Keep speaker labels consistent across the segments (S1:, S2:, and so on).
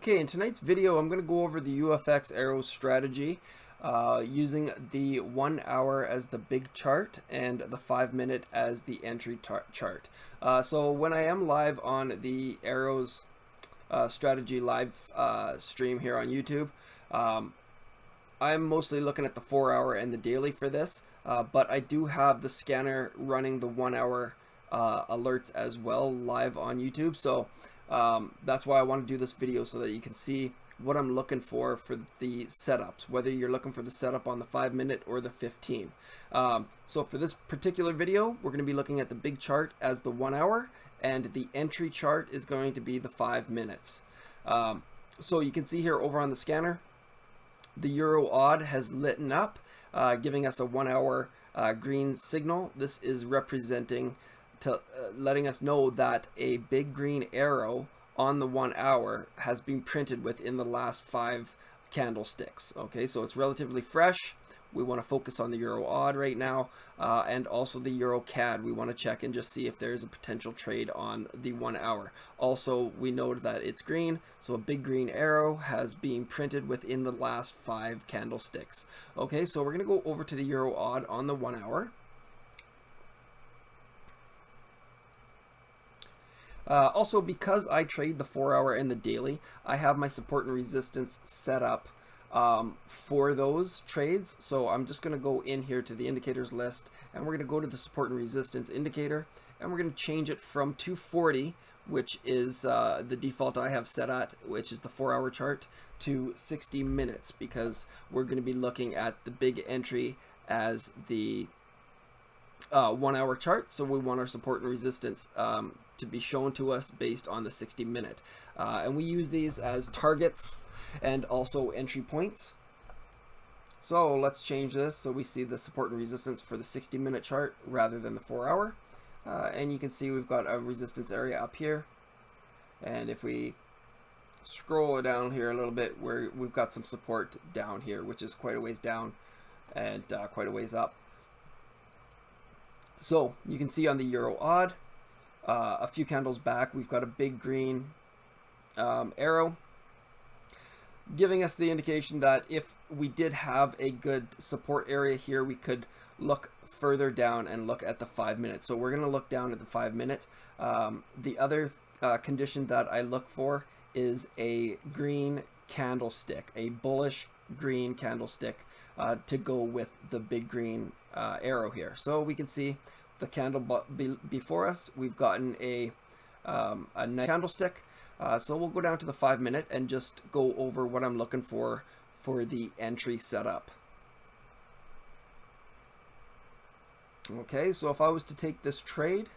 S1: Okay, in tonight's video, I'm going to go over the UFX arrow strategy using the 1 hour as the big chart and the 5-minute as the entry chart. So when I am live on the arrows strategy live stream here on YouTube, I'm mostly looking at the 4 hour and the daily for this, but I do have the scanner running the 1 hour alerts as well live on YouTube. So that's why I want to do this video, so that you can see what I'm looking for the setups, whether you're looking for the setup on the 5-minute or the 15. So for this particular video, we're going to be looking at the big chart as the 1 hour, and the entry chart is going to be the 5 minutes. So you can see here over on the scanner, the euro odd has lit up, giving us a 1 hour green signal. This is representing letting us know that a big green arrow on the 1 hour has been printed within the last 5 candlesticks. Okay, so it's relatively fresh. We want to focus on the euro odd right now, and also the euro cad. We want to check and just see if there's a potential trade on the 1 hour. Also, we know that it's green, so a big green arrow has been printed within the last 5 candlesticks. Okay, so we're going to go over to the euro odd on the 1 hour. Also, because I trade the 4 hour and the daily, I have my support and resistance set up for those trades. So I'm just going to go in here to the indicators list, and we're going to go to the support and resistance indicator, and we're going to change it from 240, which is the default I have set at, which is the 4 hour chart, to 60 minutes, because we're going to be looking at the big entry as the 1 hour chart. So we want our support and resistance to be shown to us based on the 60-minute, and we use these as targets and also entry points. So let's change this so we see the support and resistance for the 60-minute chart rather than the 4 hour, and you can see we've got a resistance area up here, and if we scroll down here a little bit, where we've got some support down here, which is quite a ways down and quite a ways up. So you can see on the euro odd, a few candles back, we've got a big green arrow, giving us the indication that if we did have a good support area here, we could look further down and look at the 5 minutes. So we're going to look down at the 5 minute. The other condition that I look for is a green candlestick, a bullish green candlestick to go with the big green arrow here. So we can see the candle before us, we've gotten a nice candlestick. So we'll go down to the 5 minute and just go over what I'm looking for the entry setup. Okay, so if I was to take this trade,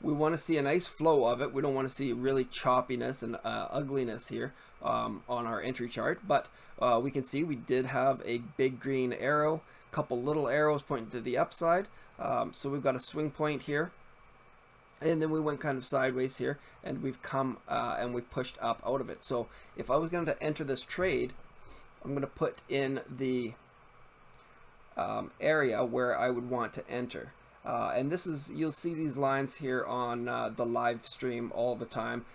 S1: we want to see a nice flow of it. We don't want to see really choppiness and ugliness here on our entry chart, but we can see we did have a big green arrow, couple little arrows pointing to the upside. So we've got a swing point here, and then we went kind of sideways here, and we've come and we pushed up out of it. So if I was going to enter this trade, I'm going to put in the area where I would want to enter. And this is, you'll see these lines here on the live stream all the time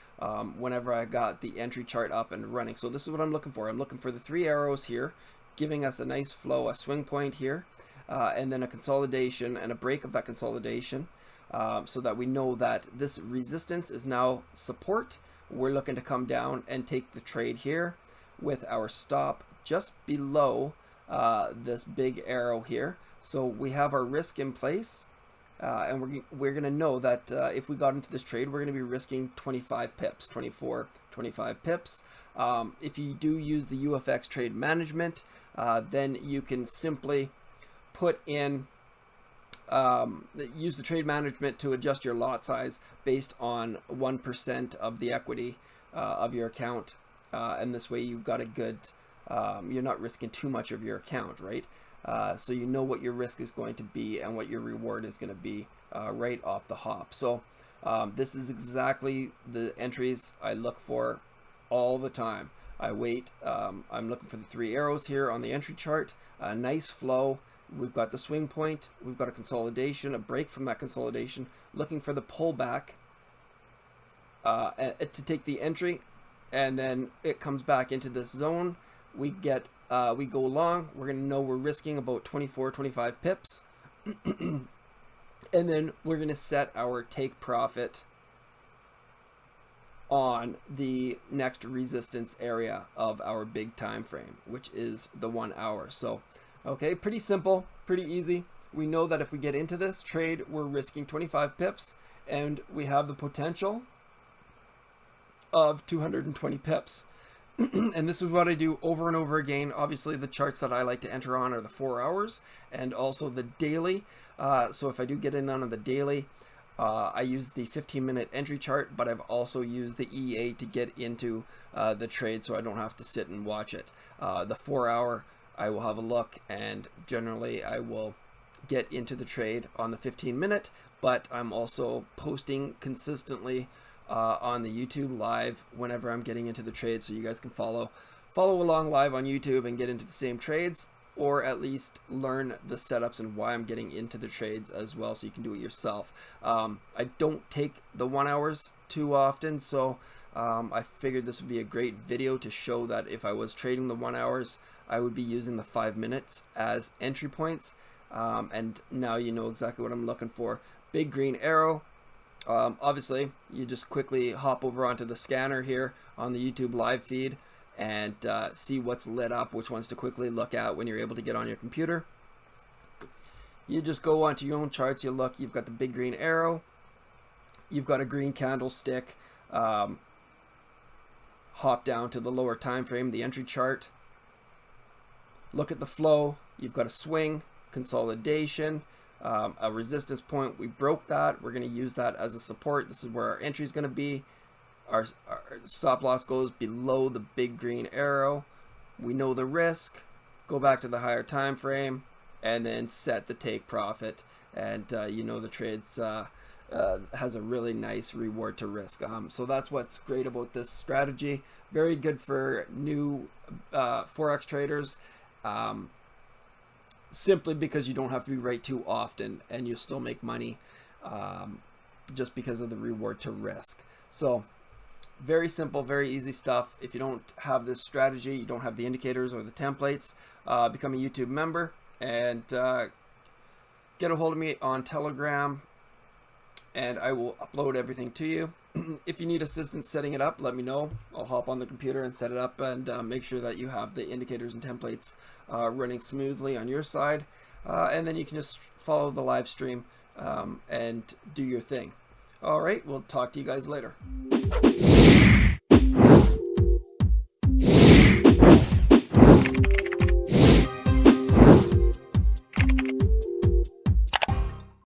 S1: whenever I got the entry chart up and running. So this is what I'm looking for. I'm looking for the 3 arrows here, giving us a nice flow, a swing point here, and then a consolidation and a break of that consolidation, so that we know that this resistance is now support. We're looking to come down and take the trade here with our stop just below this big arrow here. So we have our risk in place. And we're going to know that if we got into this trade, we're going to be risking 25 pips, 24, 25 pips. If you do use the UFX trade management, then you can simply put in, use the trade management to adjust your lot size based on 1% of the equity of your account. And this way you've got a good, you're not risking too much of your account, right? So you know what your risk is going to be and what your reward is going to be right off the hop. So this is exactly the entries I look for all the time. I wait. I'm looking for the 3 arrows here on the entry chart. A nice flow. We've got the swing point. We've got a consolidation, a break from that consolidation. Looking for the pullback to take the entry, and then it comes back into this zone. We get we go long. We're going to know we're risking about 24-25 pips. And then we're going to set our take profit on the next resistance area of our big time frame, which is the 1 hour. So, okay, pretty simple, pretty easy. We know that if we get into this trade, we're risking 25 pips, and we have the potential of 220 pips. And this is what I do over and over again. Obviously, the charts that I like to enter on are the 4 hours and also the daily. So if I do get in on the daily, I use the 15-minute entry chart, but I've also used the EA to get into the trade, so I don't have to sit and watch it. The 4 hour, I will have a look, and generally I will get into the trade on the 15-minute, but I'm also posting consistently on the YouTube live whenever I'm getting into the trade, so you guys can follow along live on YouTube and get into the same trades, or at least learn the setups and why I'm getting into the trades as well, so you can do it yourself. I don't take the 1 hours too often, so I figured this would be a great video to show that if I was trading the 1 hours, I would be using the 5 minutes as entry points. And now you know exactly what I'm looking for. Big green arrow. Obviously, you just quickly hop over onto the scanner here on the YouTube live feed and see what's lit up, which ones to quickly look at when you're able to get on your computer. You just go onto your own charts, you look, you've got the big green arrow, you've got a green candlestick, hop down to the lower time frame, the entry chart, look at the flow, you've got a swing, consolidation, a resistance point. We broke that. We're going to use that as a support. This is where our entry is going to be. Our stop loss goes below the big green arrow. We know the risk. Go back to the higher time frame and then set the take profit. And you know the trades has a really nice reward to risk. So that's what's great about this strategy. Very good for new Forex traders. Simply because you don't have to be right too often and you still make money just because of the reward to risk. So very simple, very easy stuff. If you don't have this strategy, you don't have the indicators or the templates, become a YouTube member and get a hold of me on Telegram, and I will upload everything to you. If you need assistance setting it up, let me know. I'll hop on the computer and set it up and make sure that you have the indicators and templates running smoothly on your side. And then you can just follow the live stream and do your thing. All right, we'll talk to you guys later.